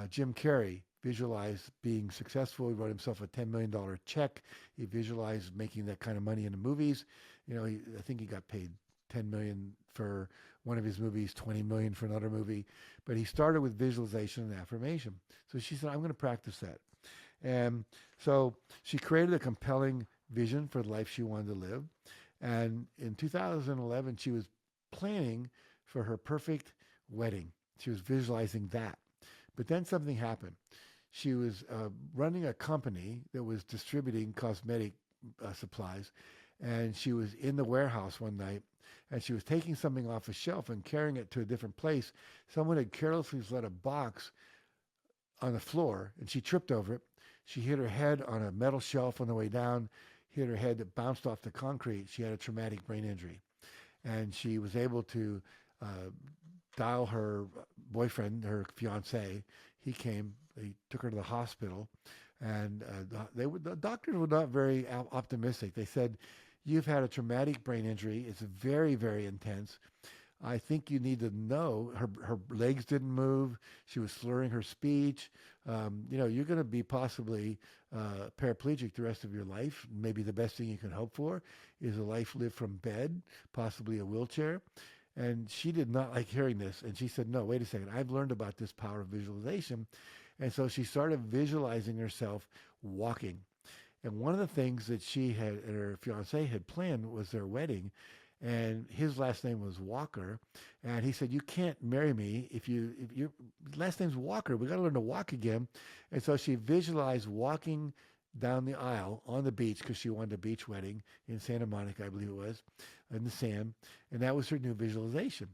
Jim Carrey visualized being successful. He wrote himself a $10 million check. He visualized making that kind of money in the movies. I think he got paid $10 million for one of his movies, $20 million for another movie. But he started with visualization and affirmation. So she said, I'm going to practice that. And so she created a compelling vision for the life she wanted to live. And in 2011, she was planning for her perfect wedding. She was visualizing that. But then something happened. She was running a company that was distributing cosmetic supplies, and she was in the warehouse one night, and she was taking something off a shelf and carrying it to a different place. Someone had carelessly let a box on the floor, and she tripped over it. She hit her head on a metal shelf on the way down, hit her head that bounced off the concrete. She had a traumatic brain injury, and she was able to dial her boyfriend, her fiance. He came. He took her to the hospital, and the doctors were not very optimistic. They said, "You've had a traumatic brain injury. It's very, very intense. I think you need to know." Her legs didn't move. She was slurring her speech. You're going to be possibly paraplegic the rest of your life. Maybe the best thing you can hope for is a life lived from bed, possibly a wheelchair. And she did not like hearing this. And she said, no, wait a second. I've learned about this power of visualization. And so she started visualizing herself walking. And one of the things that she had and her fiance had planned was their wedding. And his last name was Walker. And he said, you can't marry me if your last name's Walker. We got to learn to walk again. And so she visualized walking down the aisle on the beach, because she wanted a beach wedding in Santa Monica, I believe it was, in the sand. And that was her new visualization.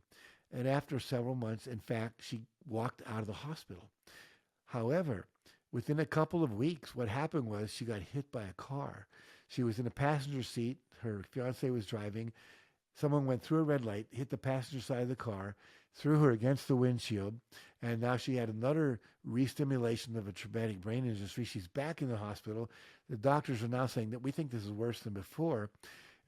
And after several months, in fact, she walked out of the hospital. However, within a couple of weeks, what happened was she got hit by a car. She was in a passenger seat. Her fiance was driving. Someone went through a red light, hit the passenger side of the car, threw her against the windshield, and now she had another re-stimulation of a traumatic brain injury. She's back in the hospital. The doctors are now saying that we think this is worse than before.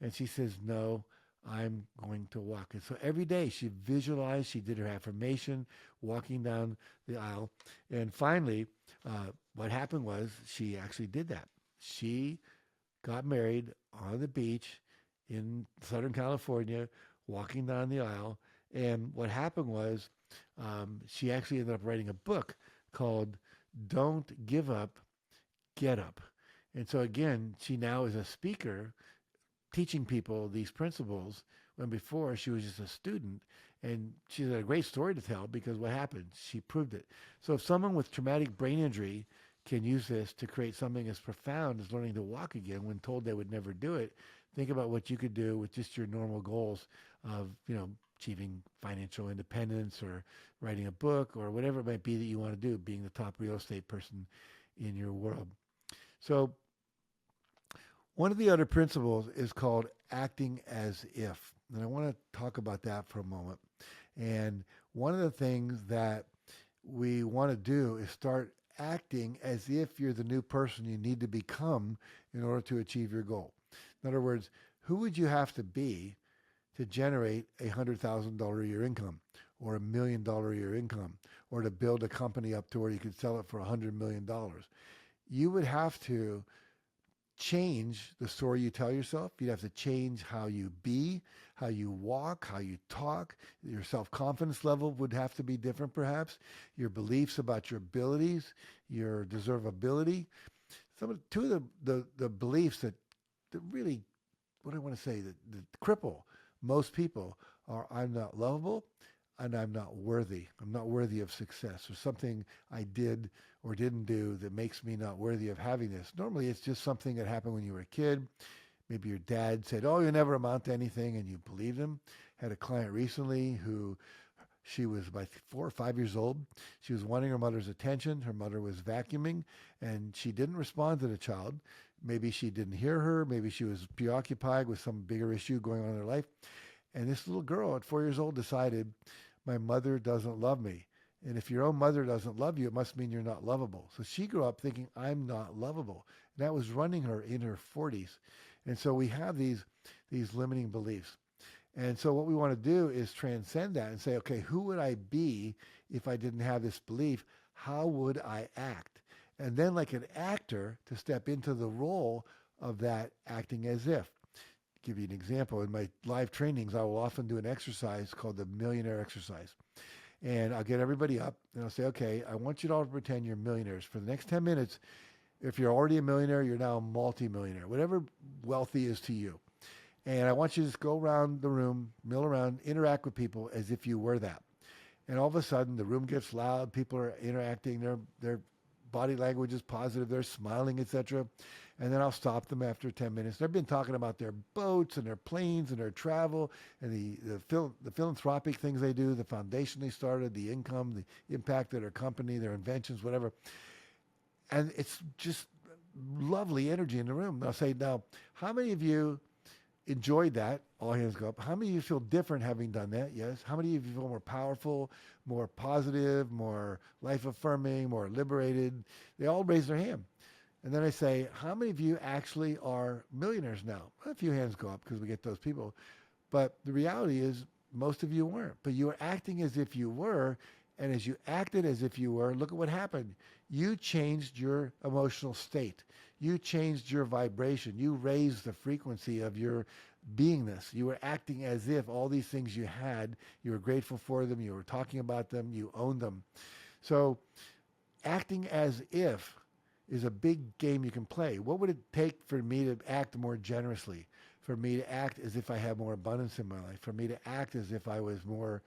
And she says, no, I'm going to walk. And so every day she visualized, she did her affirmation, walking down the aisle. And finally, what happened was she actually did that. She got married on the beach in Southern California, walking down the aisle. And what happened was she actually ended up writing a book called Don't Give Up, Get Up. And so again, she now is a speaker teaching people these principles, when before she was just a student. And she's a great story to tell, because what happened? She proved it. So if someone with traumatic brain injury can use this to create something as profound as learning to walk again when told they would never do it, think about what you could do with just your normal goals of, achieving financial independence or writing a book or whatever it might be that you want to do, being the top real estate person in your world. So one of the other principles is called acting as if. And I want to talk about that for a moment. And one of the things that we want to do is start acting as if you're the new person you need to become in order to achieve your goal. In other words, who would you have to be to generate $100,000 a year income, or $1 million a year income, or to build a company up to where you could sell it for $100 million? you would have to change the story you tell yourself. You'd have to change how you be, how you walk, how you talk. Your self-confidence level would have to be different, perhaps. Your beliefs about your abilities, your deservability. Two of the beliefs that really, what I want to say, that cripple most people are I'm not lovable and I'm not worthy. I'm not worthy of success, or something I did or didn't do that makes me not worthy of having this. Normally, it's just something that happened when you were a kid. Maybe your dad said, oh, you never amount to anything, and you believed him. Had a client recently who, she was about 4 or 5 years old. She was wanting her mother's attention. Her mother was vacuuming, and she didn't respond to the child. Maybe she didn't hear her. Maybe she was preoccupied with some bigger issue going on in her life. And this little girl at 4 years old decided, my mother doesn't love me. And if your own mother doesn't love you, it must mean you're not lovable. So she grew up thinking, I'm not lovable. And that was running her in her 40s. And so we have these limiting beliefs. And so what we want to do is transcend that and say, okay, who would I be if I didn't have this belief? How would I act? And then, like an actor, to step into the role of that acting as if. Give you an example. In my live trainings, I will often do an exercise called the millionaire exercise. And I'll get everybody up and I'll say, okay, I want you to all to pretend you're millionaires. For the next 10 minutes, if you're already a millionaire, you're now a multi-millionaire, whatever wealthy is to you. And I want you to just go around the room, mill around, interact with people as if you were that. And all of a sudden, the room gets loud. People are interacting. Their body language is positive. They're smiling, etc. And then I'll stop them after 10 minutes. They've been talking about their boats and their planes and their travel and the philanthropic things they do, the foundation they started, the income, the impact of their company, their inventions, whatever. And it's just lovely energy in the room. I'll say, now, how many of you enjoyed that? All hands go up. How many of you feel different having done that? Yes. How many of you feel more powerful, more positive, more life-affirming, more liberated? They all raise their hand. And then I say, how many of you actually are millionaires now? A few hands go up because we get those people. But the reality is most of you weren't. But you were acting as if you were. And as you acted as if you were, look at what happened. You changed your emotional state. You changed your vibration. You raised the frequency of your beingness. You were acting as if all these things you had, you were grateful for them, you were talking about them, you owned them. So acting as if is a big game you can play. What would it take for me to act more generously? For me to act as if I have more abundance in my life? For me to act as if I was more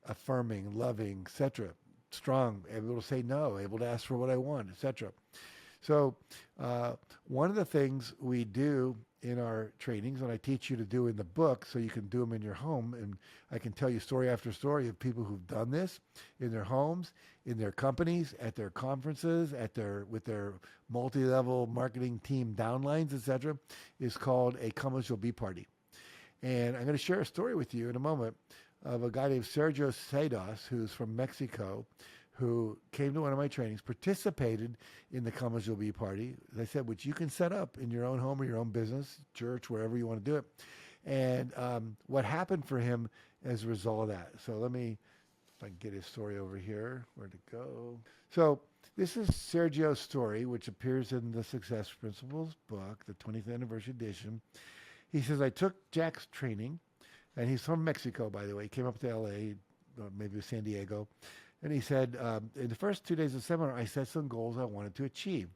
affirming, loving, etc., strong, able to say no, able to ask for what I want, etc. So one of the things we do in our trainings, and I teach you to do in the book so you can do them in your home, and I can tell you story after story of people who've done this in their homes, in their companies, at their conferences, with their multi-level marketing team downlines, etc., is called a Come As You'll Be party. And I'm going to share a story with you in a moment of a guy named Sergio Sedas, who's from Mexico, who came to one of my trainings, participated in the Come As You'll Be party, as I said, which you can set up in your own home or your own business, church, wherever you want to do it. And what happened for him as a result of that. So let me, if I can get his story over here, where'd it go? So this is Sergio's story, which appears in the Success Principles book, the 20th anniversary edition. He says, I took Jack's training, and he's from Mexico, by the way. He came up to LA, or maybe it was San Diego. And he said, in the first 2 days of the seminar, I set some goals I wanted to achieve.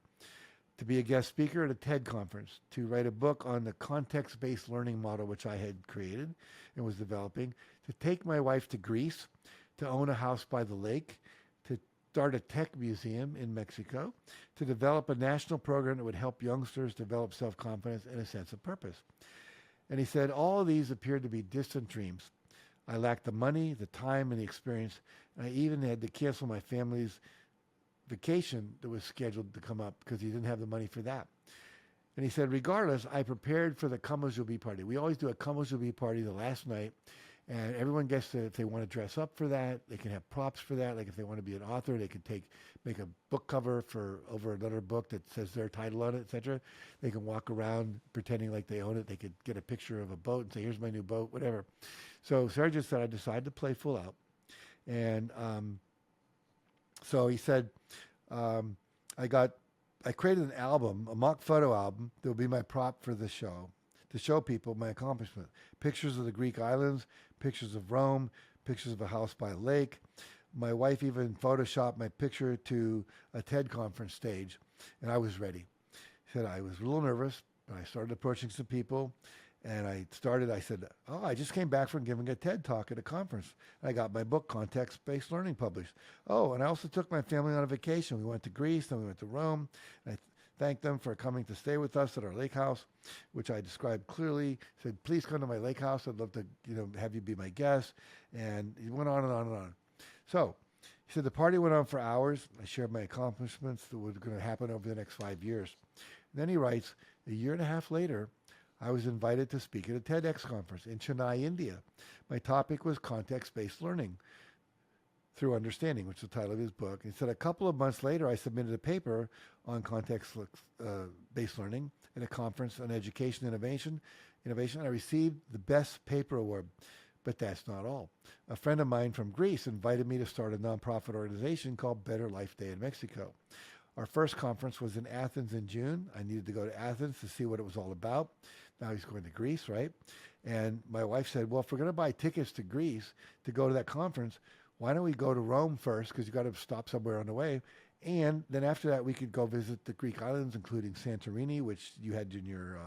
To be a guest speaker at a TED conference, to write a book on the context-based learning model, which I had created and was developing, to take my wife to Greece, to own a house by the lake, to start a tech museum in Mexico, to develop a national program that would help youngsters develop self-confidence and a sense of purpose. And he said, all of these appeared to be distant dreams. I lacked the money, the time, and the experience. And I even had to cancel my family's vacation that was scheduled to come up because he didn't have the money for that. And he said, regardless, I prepared for the Come As You'll Be party. We always do a Come As You'll Be party the last night. And everyone gets to, if they want to dress up for that, they can have props for that. Like if they want to be an author, they can make a book cover for over another book that says their title on it, etc. They can walk around pretending like they own it. They could get a picture of a boat and say, here's my new boat, whatever. So Sergio said, I decided to play full out. And so he said, I got I created an album, a mock photo album that will be my prop for the show, to show people my accomplishment. Pictures of the Greek islands, pictures of Rome, pictures of a house by a lake. My wife even photoshopped my picture to a TED conference stage, and I was ready. She said I was a little nervous, but I started approaching some people, and I said, oh, I just came back from giving a TED talk at a conference. I got my book, Context-Based Learning, published. Oh, and I also took my family on a vacation. We went to Greece, then we went to Rome. And I thanked them for coming to stay with us at our lake house, which I described clearly. Said, please come to my lake house. I'd love to, have you be my guest. And he went on and on and on. So he said the party went on for hours. I shared my accomplishments that were going to happen over the next 5 years. And then he writes, a year and a half later, I was invited to speak at a TEDx conference in Chennai, India. My topic was context-based learning through understanding, which is the title of his book. He said a couple of months later, I submitted a paper on context-based learning at a conference on education innovation. I received the Best Paper Award. But that's not all. A friend of mine from Greece invited me to start a nonprofit organization called Better Life Day in Mexico. Our first conference was in Athens in June. I needed to go to Athens to see what it was all about. Now he's going to Greece, right? And my wife said, well, if we're going to buy tickets to Greece to go to that conference, why don't we go to Rome first? Because you got to stop somewhere on the way. And then after that, we could go visit the Greek islands, including Santorini, which you had in your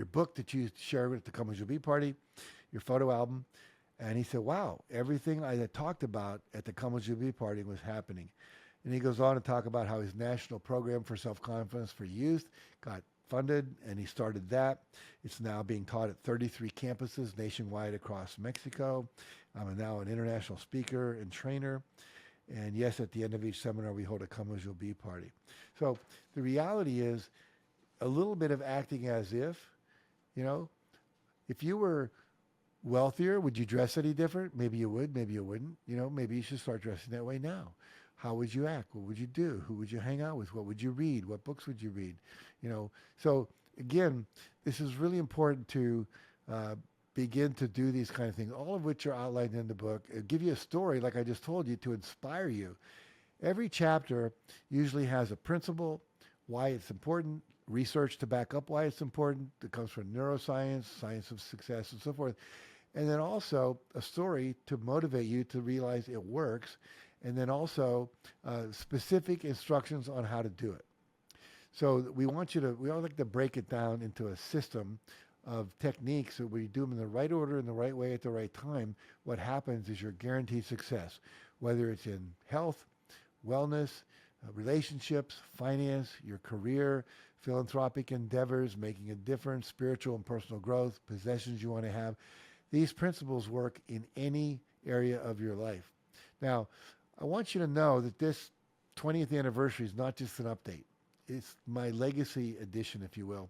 book that you shared at the Come As You Be party, your photo album. And he said, wow, everything I had talked about at the Come As You Be party was happening. And he goes on to talk about how his national program for self-confidence for youth got funded, and he started that. It's now being taught at 33 campuses nationwide across Mexico. I'm now an international speaker and trainer. And yes, at the end of each seminar, we hold a Come As You Be party. So the reality is a little bit of acting as if, if you were wealthier, would you dress any different? Maybe you would, maybe you wouldn't. Maybe you should start dressing that way now. How would you act? What would you do? Who would you hang out with? What would you read? What books would you read? So again, this is really important to begin to do these kind of things, all of which are outlined in the book. It'll give you a story, like I just told you, to inspire you. Every chapter usually has a principle, why it's important, research to back up why it's important. That comes from neuroscience, science of success, and so forth. And then also a story to motivate you to realize it works. And then also specific instructions on how to do it. So we all like to break it down into a system of techniques that we do them in the right order, in the right way, at the right time. What happens is you're guaranteed success, whether it's in health, wellness, relationships, finance, your career, philanthropic endeavors, making a difference, spiritual and personal growth, possessions you want to have. These principles work in any area of your life. Now, I want you to know that this 20th anniversary is not just an update. It's my legacy edition, if you will.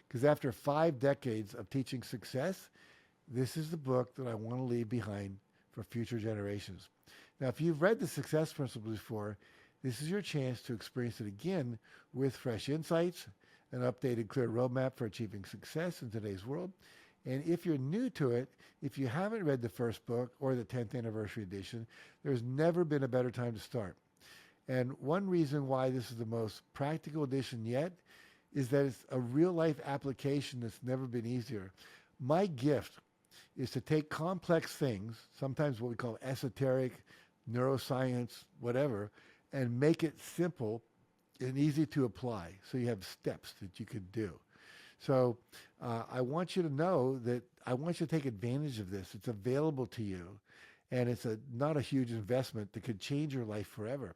Because after 5 decades of teaching success, this is the book that I want to leave behind for future generations. Now, if you've read the Success Principles before, this is your chance to experience it again with fresh insights, an updated, clear roadmap for achieving success in today's world. And if you're new to it, if you haven't read the first book or the 10th anniversary edition, there's never been a better time to start. And one reason why this is the most practical edition yet is that it's a real-life application that's never been easier. My gift is to take complex things, sometimes what we call esoteric, neuroscience, whatever, and make it simple and easy to apply. So you have steps that you could do. So I want you to know that I want you to take advantage of this. It's available to you, and it's not a huge investment that could change your life forever.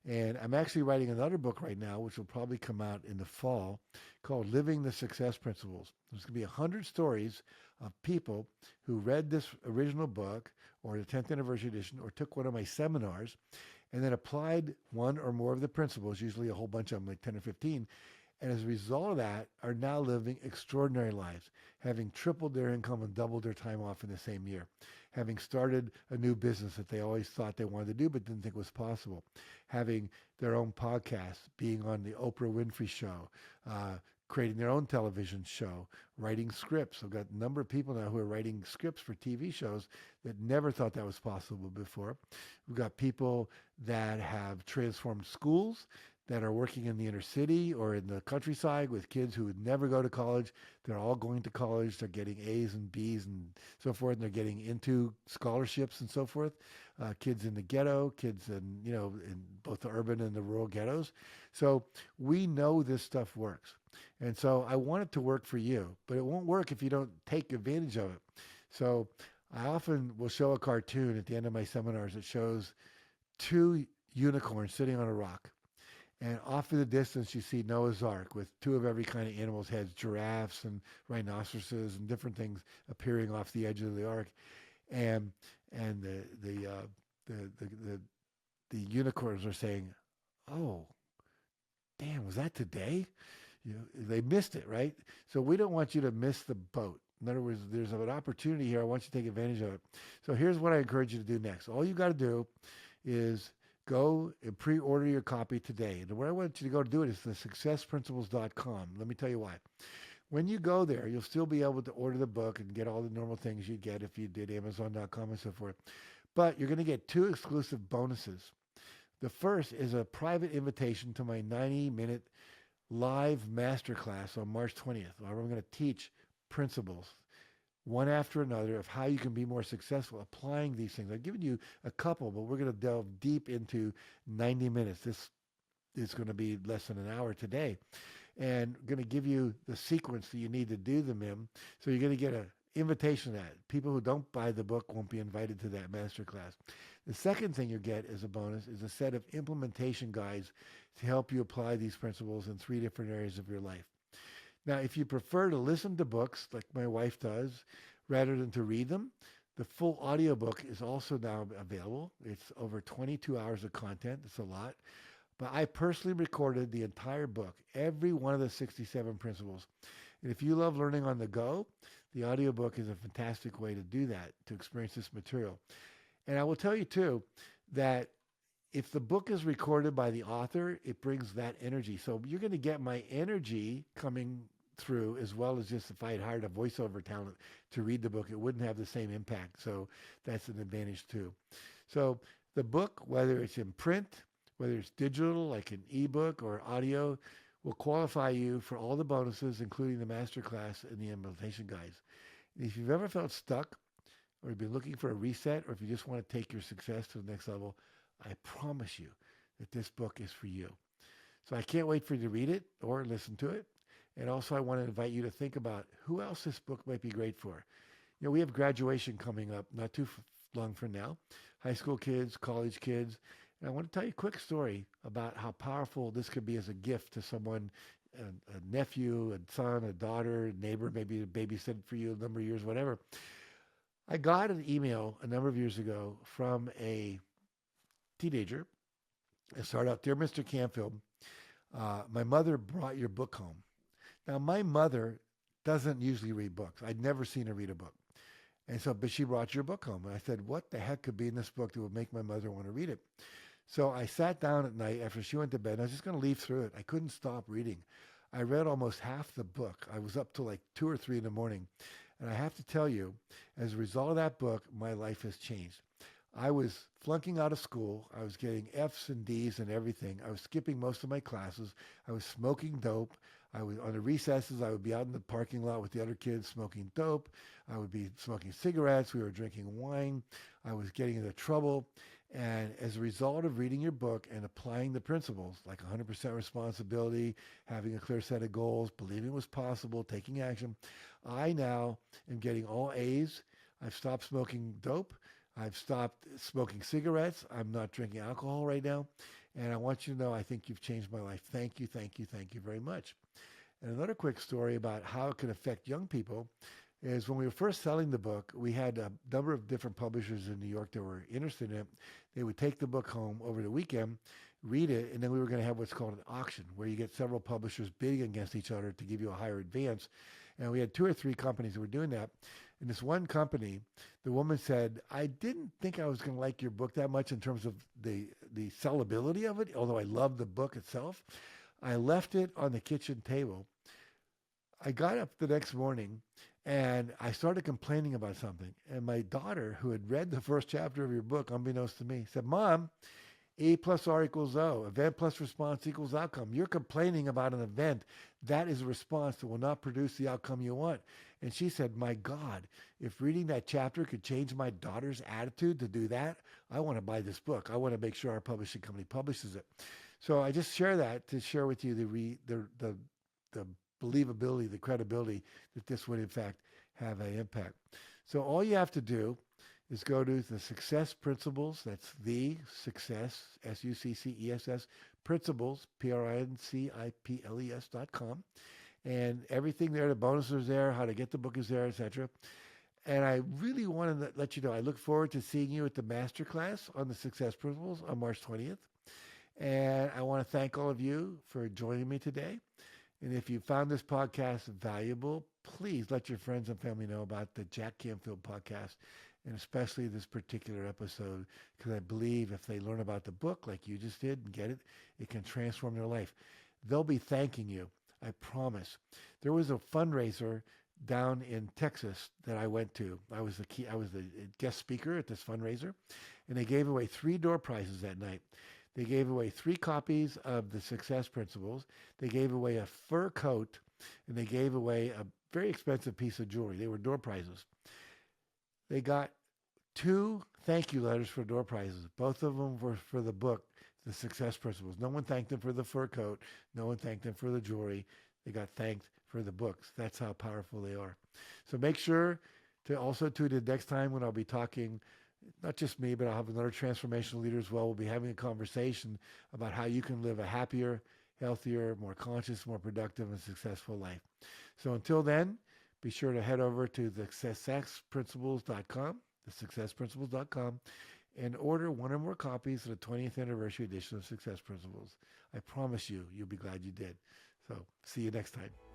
And I'm actually writing another book right now, which will probably come out in the fall, called Living the Success Principles. There's going to be 100 stories of people who read this original book or the 10th anniversary edition or took one of my seminars and then applied one or more of the principles, usually a whole bunch of them, like 10 or 15, and as a result of that, are now living extraordinary lives, having tripled their income and doubled their time off in the same year, having started a new business that they always thought they wanted to do but didn't think was possible, having their own podcast, being on the Oprah Winfrey Show, creating their own television show, writing scripts. I've got a number of people now who are writing scripts for TV shows that never thought that was possible before. We've got people that have transformed schools, that are working in the inner city or in the countryside with kids who would never go to college. They're all going to college. They're getting A's and B's and so forth, and they're getting into scholarships and so forth. Kids in the ghetto, kids in both the urban and the rural ghettos. So we know this stuff works. And so I want it to work for you, but it won't work if you don't take advantage of it. So I often will show a cartoon at the end of my seminars that shows two unicorns sitting on a rock. And off in the distance, you see Noah's Ark with two of every kind of animal's heads, giraffes and rhinoceroses and different things appearing off the edge of the ark. And the unicorns are saying, "Oh, damn, was that today?" They missed it, right? So we don't want you to miss the boat. In other words, there's an opportunity here. I want you to take advantage of it. So here's what I encourage you to do next. All you got to do is go and pre-order your copy today. And where I want you to go to do it is the successprinciples.com. Let me tell you why. When you go there, you'll still be able to order the book and get all the normal things you'd get if you did Amazon.com and so forth. But you're going to get two exclusive bonuses. The first is a private invitation to my 90-minute live masterclass on March 20th, where I'm going to teach principles one after another of how you can be more successful applying these things. I've given you a couple, but we're going to delve deep into 90 minutes. This is going to be less than an hour today. And I'm going to give you the sequence that you need to do them in. So you're going to get an invitation to that. People who don't buy the book won't be invited to that masterclass. The second thing you get as a bonus is a set of implementation guides to help you apply these principles in 3 different areas of your life. Now, if you prefer to listen to books like my wife does, rather than to read them, the full audiobook is also now available. It's over 22 hours of content. It's a lot. But I personally recorded the entire book, every one of the 67 principles. And if you love learning on the go, the audiobook is a fantastic way to do that, to experience this material. And I will tell you, too, that if the book is recorded by the author, it brings that energy. So you're going to get my energy coming through, as well as just if I had hired a voiceover talent to read the book, it wouldn't have the same impact. So that's an advantage too. So the book, whether it's in print, whether it's digital, like an ebook or audio, will qualify you for all the bonuses, including the masterclass and the implementation guides. And if you've ever felt stuck, or you've been looking for a reset, or if you just want to take your success to the next level, I promise you that this book is for you. So I can't wait for you to read it or listen to it. And also I want to invite you to think about who else this book might be great for. We have graduation coming up not too long from now. High school kids, college kids. And I want to tell you a quick story about how powerful this could be as a gift to someone, a nephew, a son, a daughter, a neighbor, maybe a babysitter for you a number of years, whatever. I got an email a number of years ago from a teenager. It started out, "Dear Mr. Canfield, my mother brought your book home." Now, my mother doesn't usually read books. I'd never seen her read a book. And so, but she brought your book home. And I said, what the heck could be in this book that would make my mother want to read it? So I sat down at night after she went to bed, and I was just going to leaf through it. I couldn't stop reading. I read almost half the book. I was up till like 2 or 3 in the morning. And I have to tell you, as a result of that book, my life has changed. I was flunking out of school. I was getting F's and D's and everything. I was skipping most of my classes. I was smoking dope. I was on the recesses. I would be out in the parking lot with the other kids smoking dope. I would be smoking cigarettes. We were drinking wine. I was getting into trouble. And as a result of reading your book and applying the principles, like 100% responsibility, having a clear set of goals, believing it was possible, taking action, I now am getting all A's. I've stopped smoking dope. I've stopped smoking cigarettes. I'm not drinking alcohol right now. And I want you to know I think you've changed my life. Thank you, thank you, thank you very much. And another quick story about how it can affect young people is when we were first selling the book, we had a number of different publishers in New York that were interested in it. They would take the book home over the weekend, read it, and then we were going to have what's called an auction, where you get several publishers bidding against each other to give you a higher advance. And we had 2 or 3 companies that were doing that. And this one company, the woman said, "I didn't think I was going to like your book that much in terms of the sellability of it, although I loved the book itself. I left it on the kitchen table I got up the next morning and I started complaining about something. And my daughter, who had read the first chapter of your book, unbeknownst to me, said, Mom, E plus R equals O. Event plus response equals outcome. You're complaining about an event. That is a response that will not produce the outcome you want. And she said, my God, if reading that chapter could change my daughter's attitude to do that, I want to buy this book. I want to make sure our publishing company publishes it. So I just share that to share with you the believability, the credibility that this would in fact have an impact. So all you have to do is go to the Success Principles. That's the Success, Success, Principles, Principles.com. And everything there, the bonuses there, how to get the book is there, etc. And I really want to let you know, I look forward to seeing you at the masterclass on the Success Principles on March 20th. And I want to thank all of you for joining me today. And if you found this podcast valuable, please let your friends and family know about the Jack Canfield Podcast, and especially this particular episode, because I believe if they learn about the book like you just did and get it, it can transform their life. They'll be thanking you, I promise. There was a fundraiser down in Texas that I went to. I was the guest speaker at this fundraiser, and they gave away 3 door prizes that night. They gave away 3 copies of the Success Principles. They gave away a fur coat, and they gave away a very expensive piece of jewelry. They were door prizes. They got 2 thank you letters for door prizes. Both of them were for the book, The Success Principles. No one thanked them for the fur coat. No one thanked them for the jewelry. They got thanked for the books. That's how powerful they are. So make sure to also tune in next time when I'll be talking, not just me, but I'll have another transformational leader as well. We'll be having a conversation about how you can live a happier, healthier, more conscious, more productive, and successful life. So until then, be sure to head over to the successprinciples.com, and order 1 or more copies of the 20th anniversary edition of Success Principles. I promise you, you'll be glad you did. So see you next time.